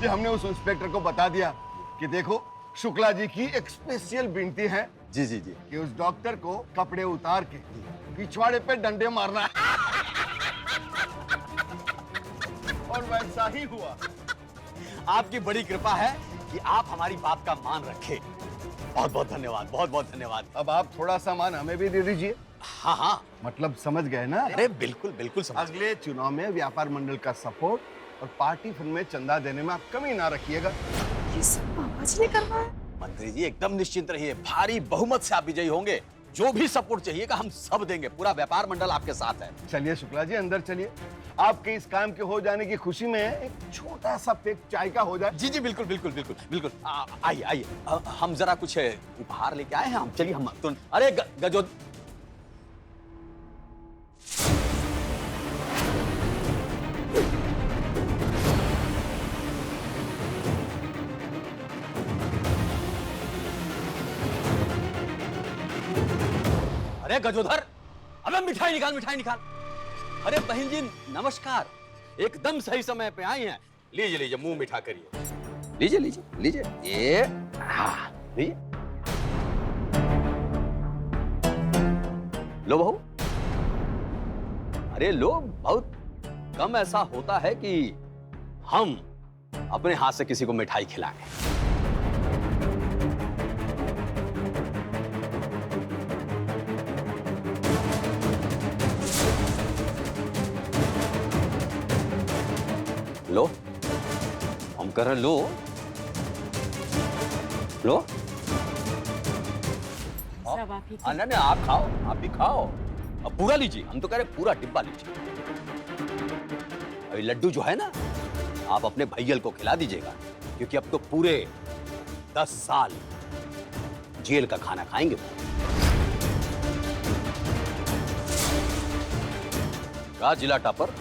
कि हमने उस इंस्पेक्टर को बता दिया कि देखो शुक्ला जी की एक स्पेशल विनती है जी जी जी। कि उस डॉक्टर को कपड़े उतार के पिछवाड़े पे डंडे मारना है। और वैसा ही हुआ। आपकी बड़ी कृपा है कि आप हमारी बात का मान रखे। बहुत बहुत धन्यवाद, बहुत बहुत धन्यवाद। अब आप थोड़ा सामान हमें भी दे दीजिए। हाँ हाँ, मतलब समझ गए ना? अरे बिल्कुल बिल्कुल समझ गए। अगले चुनाव में व्यापार मंडल का सपोर्ट और पार्टी फंड में चंदा देने में आप कमी ना रखिएगा। ये सब बाबाजी ने करवाया? मंत्री जी एकदम निश्चिंत रहिए, भारी बहुमत से आप विजयी होंगे। जो भी सपोर्ट चाहिएगा हम सब देंगे, पूरा व्यापार मंडल आपके साथ है। चलिए शुक्ला जी अंदर चलिए। आपके इस काम के हो जाने की खुशी में एक छोटा सा पेक चाय का हो जाए। जी जी बिल्कुल बिल्कुल बिल्कुल बिल्कुल। आइए आइए, हम जरा कुछ उपहार लेके आए हैं हम। चलिए हम तुरंत। अरे गजो अरे गजोधर, अबे मिठाई निकाल, मिठाई निकाल। अरे बहन जी नमस्कार, एकदम सही समय पे आई हैं। लीजिए लीजिए, मुंह मीठा करिए। लीजिए लीजिए लीजिए, ये हाँ लीजिए। लो बहू। अरे लो, बहुत कम ऐसा होता है कि हम अपने हाथ से किसी को मिठाई खिलाएं। लो, हम कर रहे, लो लो। सब आप ही नहीं नहीं, आप खाओ, आप भी खाओ। अब पूरा लीजिए, हम तो कह रहे पूरा डिब्बा लीजिए। अभी लड्डू जो है ना, आप अपने भैयल को खिला दीजिएगा, क्योंकि अब तो पूरे 10 साल जेल का खाना खाएंगे वो। क्या जिला टॉपर,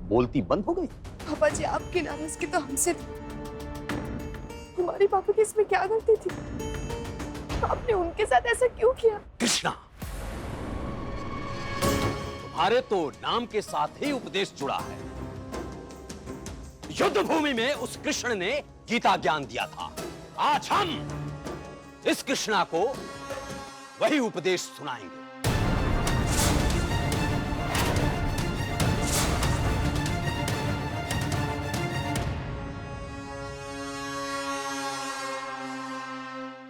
बोलती बंद हो गई? पापा जी आपकी नाराजगी तो हमसे थी। हमारी पापा की इसमें क्या गलती थी? आपने उनके साथ ऐसा क्यों किया? कृष्णा, तुम्हारे तो नाम के साथ ही उपदेश जुड़ा है। युद्ध भूमि में उस कृष्ण ने गीता ज्ञान दिया था। आज हम इस कृष्णा को वही उपदेश सुनाएंगे।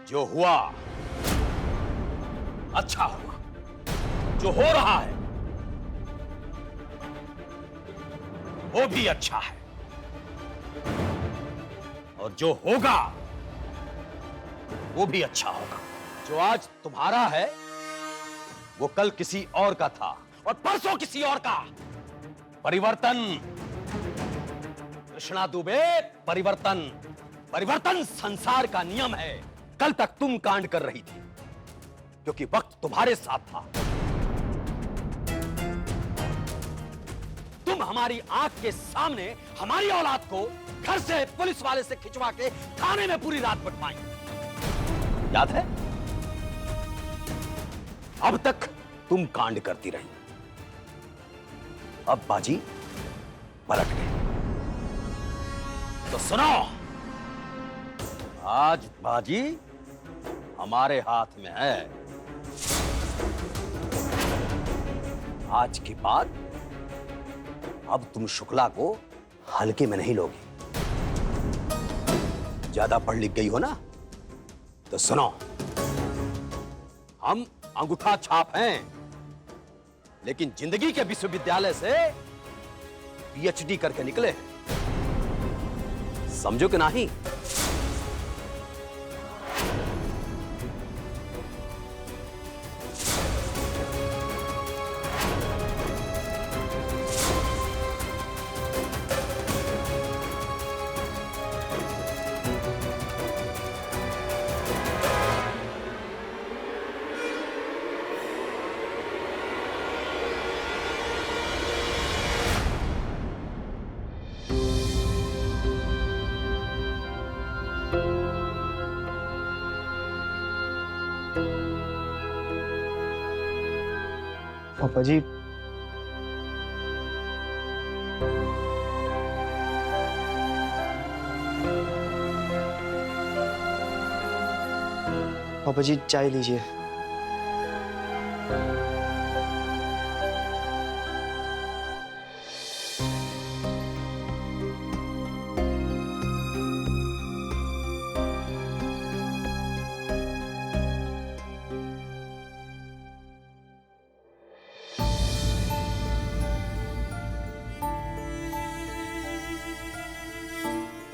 जो हुआ अच्छा हुआ, जो हो रहा है वो भी अच्छा है, और जो होगा वो भी अच्छा होगा। जो आज तुम्हारा है वो कल किसी और का था, और परसों किसी और का। परिवर्तन कृष्णा दुबे, परिवर्तन। परिवर्तन संसार का नियम है। कल तक तुम कांड कर रही थी क्योंकि वक्त तुम्हारे साथ था। तुम हमारी आंख के सामने हमारी औलाद को घर से पुलिस वाले से खिंचवा के थाने में पूरी रात बिठाई। याद है? अब तक तुम कांड करती रही, अब बाजी पलट गई। तो सुनो, आज बाजी हमारे हाथ में है। आज के बाद अब तुम शुक्ला को हल्के में नहीं लोगे। ज्यादा पढ़ लिख गई हो ना, तो सुनो, हम अंगूठा छाप हैं, लेकिन जिंदगी के विश्वविद्यालय से पीएचडी करके निकले हैं। समझो कि नहीं? पापा जी, पापा जी चाय लीजिए।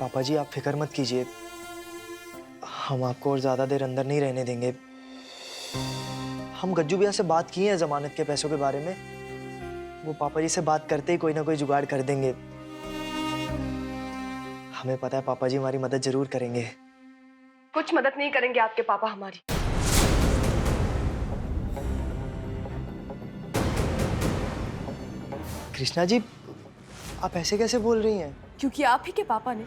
पापा जी आप फिक्र मत कीजिए, हम आपको और ज्यादा देर अंदर नहीं रहने देंगे। हम गज्जू भैया से बात की है जमानत के पैसों के बारे में, वो पापा जी से बात करते ही कोई ना कोई जुगाड़ कर देंगे। हमें पता है पापा जी हमारी मदद जरूर करेंगे। कुछ मदद नहीं करेंगे आपके पापा हमारी। कृष्णा जी आप ऐसे कैसे बोल रही हैं? क्योंकि आप ही के पापा ने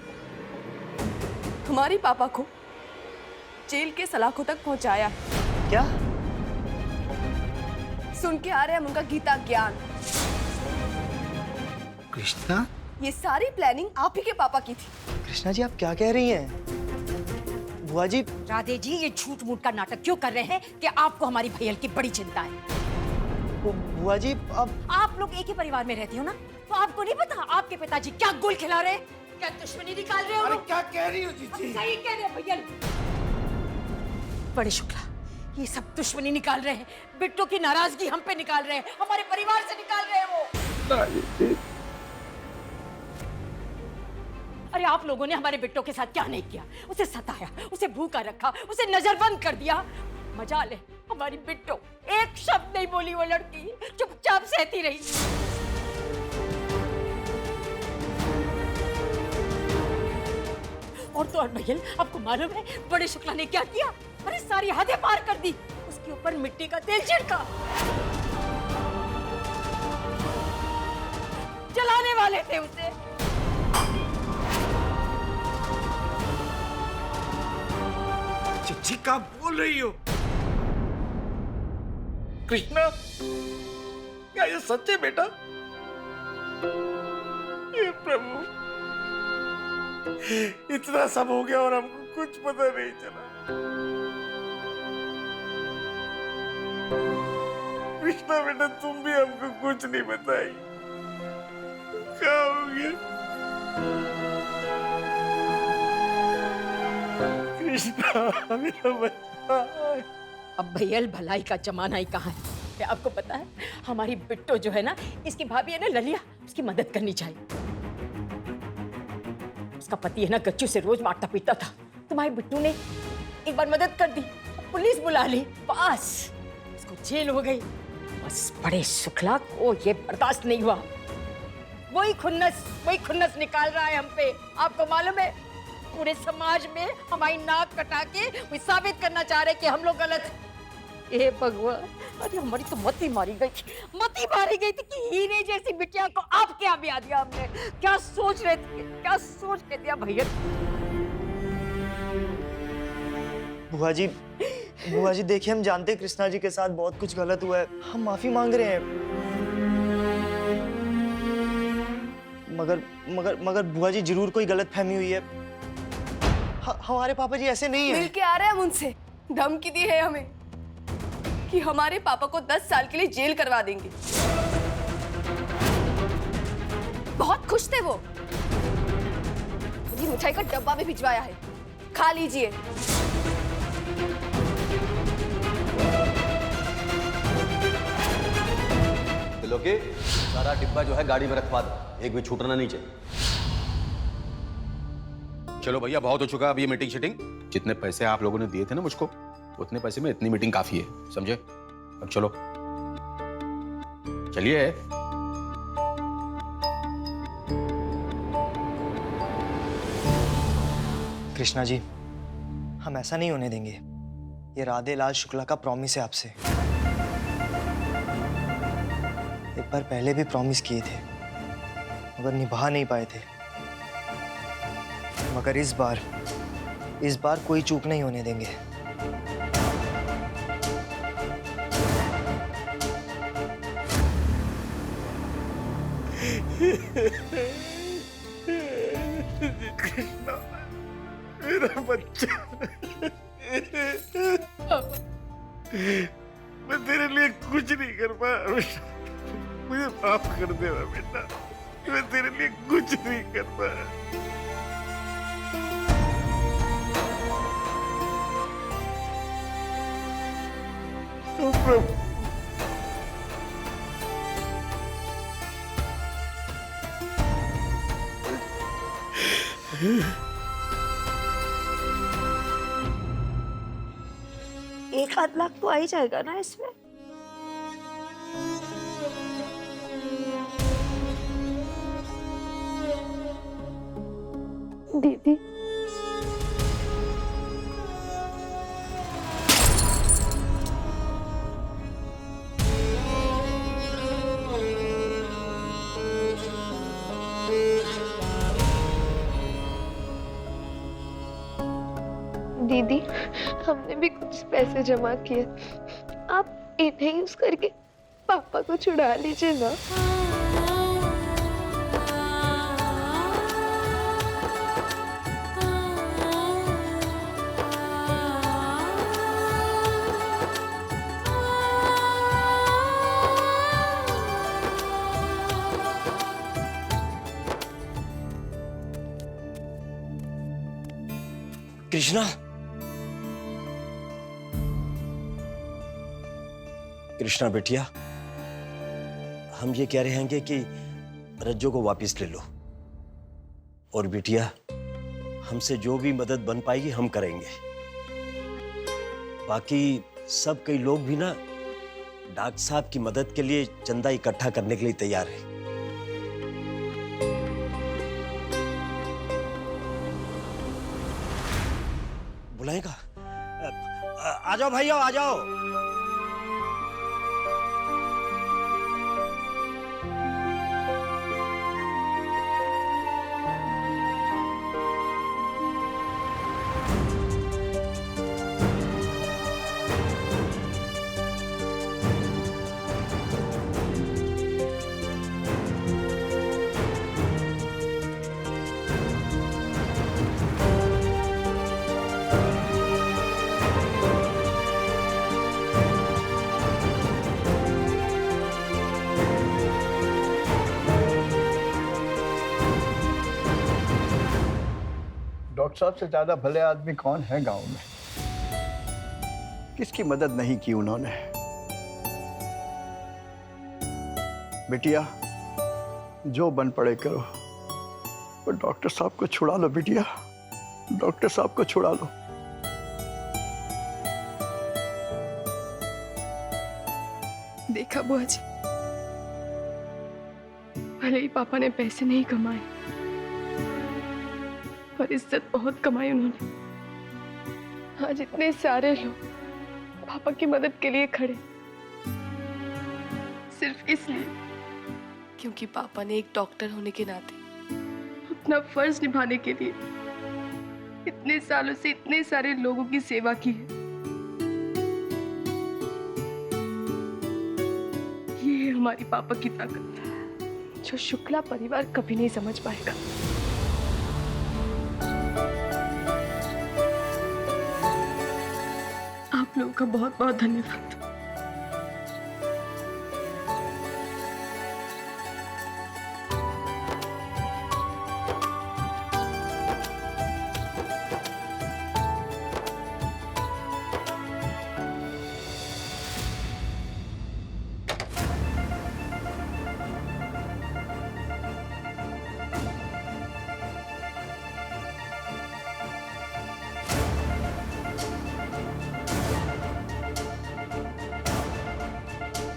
हमारी पापा को जेल के सलाखों तक पहुंचाया है। क्या? सुन के आ रहे हैं हम उनका गीता ज्ञान। कृष्णा, ये सारी प्लानिंग आप ही के पापा की थी। कृष्णा जी आप क्या कह रही हैं? बुआ जी राधे जी ये झूठ मूठ का नाटक क्यों कर रहे हैं कि आपको हमारी भैया की बड़ी चिंता है। बुआ जी अब आप लोग एक ही परिवार में रहती हो ना, तो आपको नहीं पता आपके पिताजी क्या गुल खिला रहे हैं, क्या दुश्मनी निकाल रहे हो। अरे क्या कह रही हो जीजी? सही कह रहे हैं भैया। बड़े शुक्ला, ये सब दुश्मनी निकाल रहे हैं, बिट्टू की नाराजगी हम पे निकाल रहे हैं, हमारे परिवार से निकाल रहे हैं वो। अरे आप लोगों ने हमारे बिट्टू के साथ क्या नहीं किया, उसे सताया, उसे भूखा रखा, उसे नजरबंद कर दिया। मजा ले, हमारी बिट्टू एक शब्द नहीं बोली, वो लड़की चुपचाप सहती रही। और तो और भैया आपको मालूम है बड़े शुक्ला ने क्या किया? अरे सारी हदें पार कर दी, उसके ऊपर मिट्टी का तेल छिड़का। जलाने वाले थे उसे। चिच्ची क्या बोल रही हो? कृष्णा, क्या ये सच है बेटा? हे प्रभु, इतना सब हो गया और हमको कुछ पता नहीं चला। कृष्णा बेटा तुम भी हमको कुछ नहीं बताई, क्या हो गया? कृष्णा मेरा बच्चा। अब भैया भलाई का जमाना ही कहाँ है। क्या आपको पता है हमारी बिट्टो जो है ना, इसकी भाभी है ना ललिया, उसकी मदद करनी चाहिए। उसका पति है ना गच्चू से रोज मारता पीटता था, तुम्हारी बिट्टू ने एक बार मदद कर दी, पुलिस बुला ली, बस उसको जेल हो गई। बस बड़े शुक्ला को ये बर्दाश्त नहीं हुआ, वही खुन्नस निकाल रहा है हम पे। आपको मालूम है पूरे समाज में हमारी नाक कटा के वो साबित करना चाह रहे कि हम लोग गलत हैं। हे भगवान, अरे हमारी तो मती मारी गई थी कि हीरे जैसी बिटिया को आप क्या ब्याह दिया हमने। क्या सोच रहे दिया भैया। बुआ जी देखिए हम जानते हैं कृष्णा जी के साथ बहुत कुछ गलत हुआ है, हम माफी मांग रहे हैं। मगर बुआ जी जरूर कोई गलतफहमी हुई है। हमारे पापा जी ऐसे नहीं है। मिल के आ रहे हैं हम उनसे, धमकी दी है हमें कि हमारे पापा को 10 साल के लिए जेल करवा देंगे। बहुत खुश थे वो, मुझे मिठाई का डब्बा भी भिजवाया है, खा लीजिए। लोके सारा डिब्बा जो है गाड़ी में रखवा दो, एक भी छूटना नहीं चाहिए। चलो भैया बहुत हो चुका अब ये मीटिंग शीटिंग। जितने पैसे आप लोगों ने दिए थे ना मुझको, उतने पैसे में इतनी मीटिंग काफी है, समझे? अब चलो चलिए। कृष्णा जी हम ऐसा नहीं होने देंगे, ये राधे लाल शुक्ला का प्रॉमिस है आपसे। एक बार पहले भी प्रॉमिस किए थे मगर निभा नहीं पाए थे, मगर इस बार कोई चूक नहीं होने देंगे। कृष्णा मेरा बच्चा। मैं तेरे लिए कुछ नहीं कर पाया बेटा, मुझे माफ कर देना बेटा, मैं तेरे लिए कुछ नहीं कर पाया। तो प्रभु एक आध लाख तो आ ही जाएगा ना इसमें। दीदी दीदी हमने भी कुछ पैसे जमा किए, आप इन्हें यूज करके पापा को छुड़ा लीजिए ना। कृष्णा, कृष्णा बेटिया, हम ये कह रहे हैं कि रज्जो को वापस ले लो, और बेटिया हमसे जो भी मदद बन पाएगी हम करेंगे। बाकी सब कई लोग भी ना डॉक्टर साहब की मदद के लिए चंदा इकट्ठा करने के लिए तैयार है। बुलाएगा? आ जाओ भाइयों, आ जाओ। डॉक्टर साहब से ज्यादा भले आदमी कौन है गांव में? किसकी मदद नहीं की उन्होंने। बिटिया जो बन पड़े करो, पर डॉक्टर साहब को छुड़ा लो बिटिया, डॉक्टर साहब को छुड़ा लो। देखा बुआ जी, भले ही पापा ने पैसे नहीं कमाए पर इज्जत बहुत कमाई उन्होंने। आज इतने सारे लोग पापा की मदद के लिए खड़े, सिर्फ इसलिए क्योंकि पापा ने एक डॉक्टर होने के नाते अपना फर्ज निभाने के लिए इतने सालों से इतने सारे लोगों की सेवा की है। ये है हमारी पापा की ताकत, जो शुक्ला परिवार कभी नहीं समझ पाएगा। आप लोगों का बहुत बहुत धन्यवाद।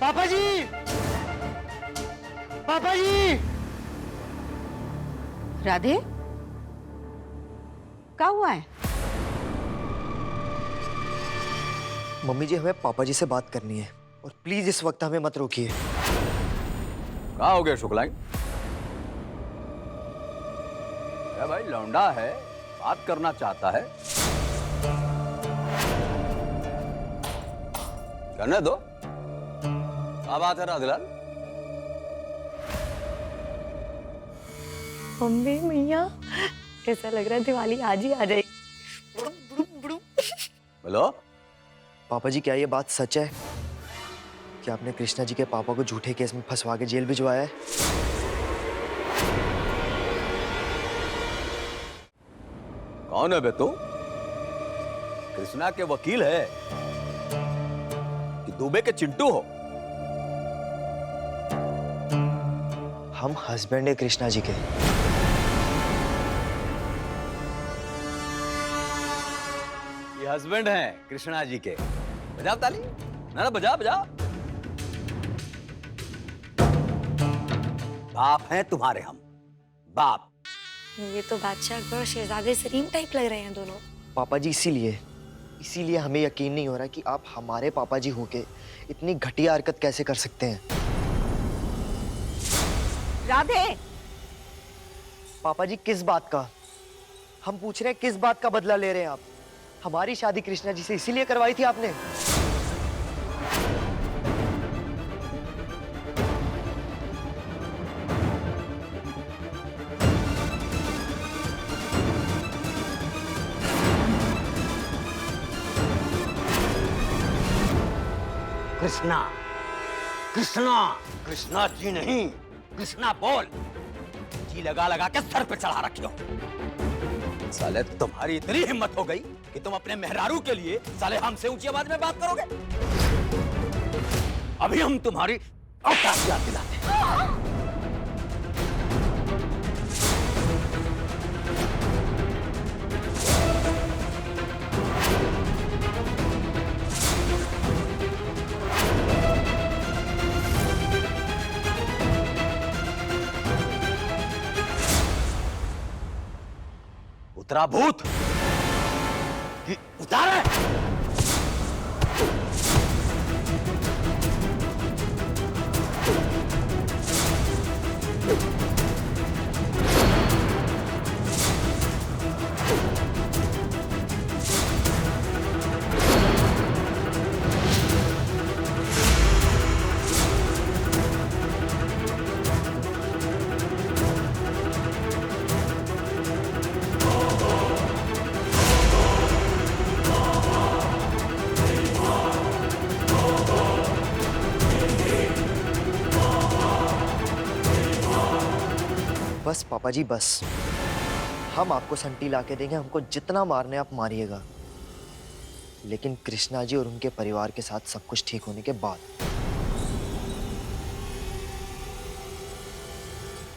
पापा जी, पापा जी। राधे, क्या हुआ है? मम्मी जी, हमें पापा जी से बात करनी है और प्लीज इस वक्त हमें मत रोकिए। क्या हो गया शुक्ला? अरे भाई लौंडा है, बात करना चाहता है, करने दो। क्या बात है राधेलाल? मम्मी मैया, ऐसा लग रहा है दिवाली आज ही आ जाएगी। बोलो, पापा जी, क्या ये बात सच है कि आपने कृष्णा जी के पापा को झूठे केस में फंसवा के जेल भिजवाया है? कौन है बे तू? कृष्णा के वकील है कि दुबे के चिंटू हो? हम हस्बैंड है कृष्णा जी के। ये हस्बैंड हैं कृष्णा जी के। बजाओ ताली, ना बजा बजा। बाप हैं तुम्हारे हम, बाप। ये तो बादशाह अकबर और शहजादे सलीम टाइप लग रहे हैं दोनों। पापा जी, इसीलिए हमें यकीन नहीं हो रहा कि आप हमारे पापा जी होके इतनी घटिया हरकत कैसे कर सकते हैं। राधे, पापा जी, किस बात का? हम पूछ रहे हैं किस बात का बदला ले रहे हैं आप? हमारी शादी कृष्णा जी से इसीलिए करवाई थी आपने? कृष्णा, कृष्णा, कृष्णा जी नहीं, कृष्णा बोल। जी लगा लगा के सर पे चढ़ा रखे हो। साले तुम्हारी इतनी हिम्मत हो गई कि तुम अपने मेहरारू के लिए साले हमसे ऊंची आवाज में बात करोगे? अभी हम तुम्हारी औकात याद दिलाते हैं। उतरा भूत कि उतारे? बस पापा जी, बस। हम आपको संटी ला के देंगे, हमको जितना मारने आप मारिएगा, लेकिन कृष्णा जी और उनके परिवार के साथ सब कुछ ठीक होने के बाद।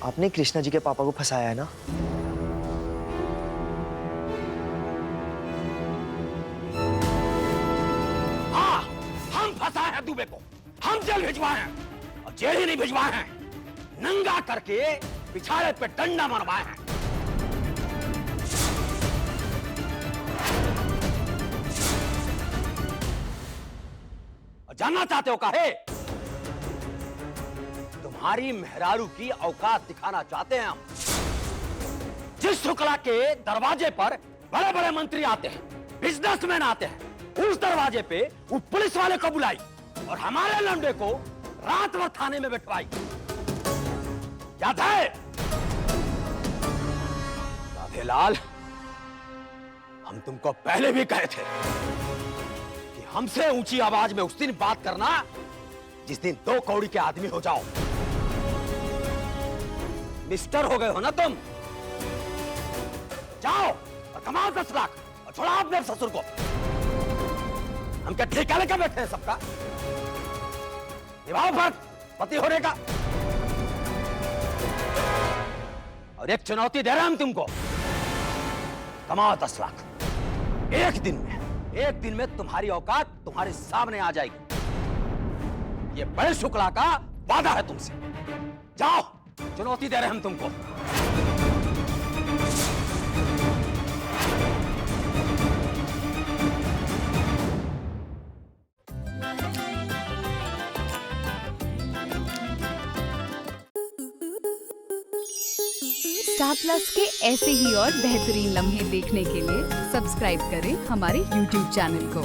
आपने कृष्णा जी के पापा को फंसाया है ना? हाँ, हम फंसाए हैं दुबे को। हम जेल भिजवाए हैं, और जेल ही नहीं भिजवाए हैं, नंगा करके पिछाड़े पे डंडा मरवाए हैं। और जानना चाहते हो काहे? तुम्हारी मेहरारू की औकात दिखाना चाहते हैं हम। जिस शुक्ला के दरवाजे पर बड़े बड़े मंत्री आते हैं, बिजनेसमैन आते हैं, उस दरवाजे पे वो पुलिस वाले को बुलाई और हमारे लंडे को रात भर थाने में बैठवाई। याद है? राधेलाल, हम तुमको पहले भी कहे थे कि हमसे ऊंची आवाज में उस दिन बात करना जिस दिन 2 कौड़ी के आदमी हो जाओ। मिस्टर हो गए हो ना तुम? जाओ और कमाओ 10 लाख और छोड़ाओ अपने ससुर को। हम क्या ठेका लेकर बैठे हैं सबका? निभाओ फर्ज पति होने का। और एक चुनौती दे रहे हैं हम तुमको, कमाओ 10 लाख। एक दिन में तुम्हारी औकात तुम्हारे सामने आ जाएगी। ये बड़े शुक्ला का वादा है तुमसे। जाओ, चुनौती दे रहे हैं हम तुमको। स्टार प्लस के ऐसे ही और बेहतरीन लम्हे देखने के लिए सब्सक्राइब करें हमारे YouTube चैनल को।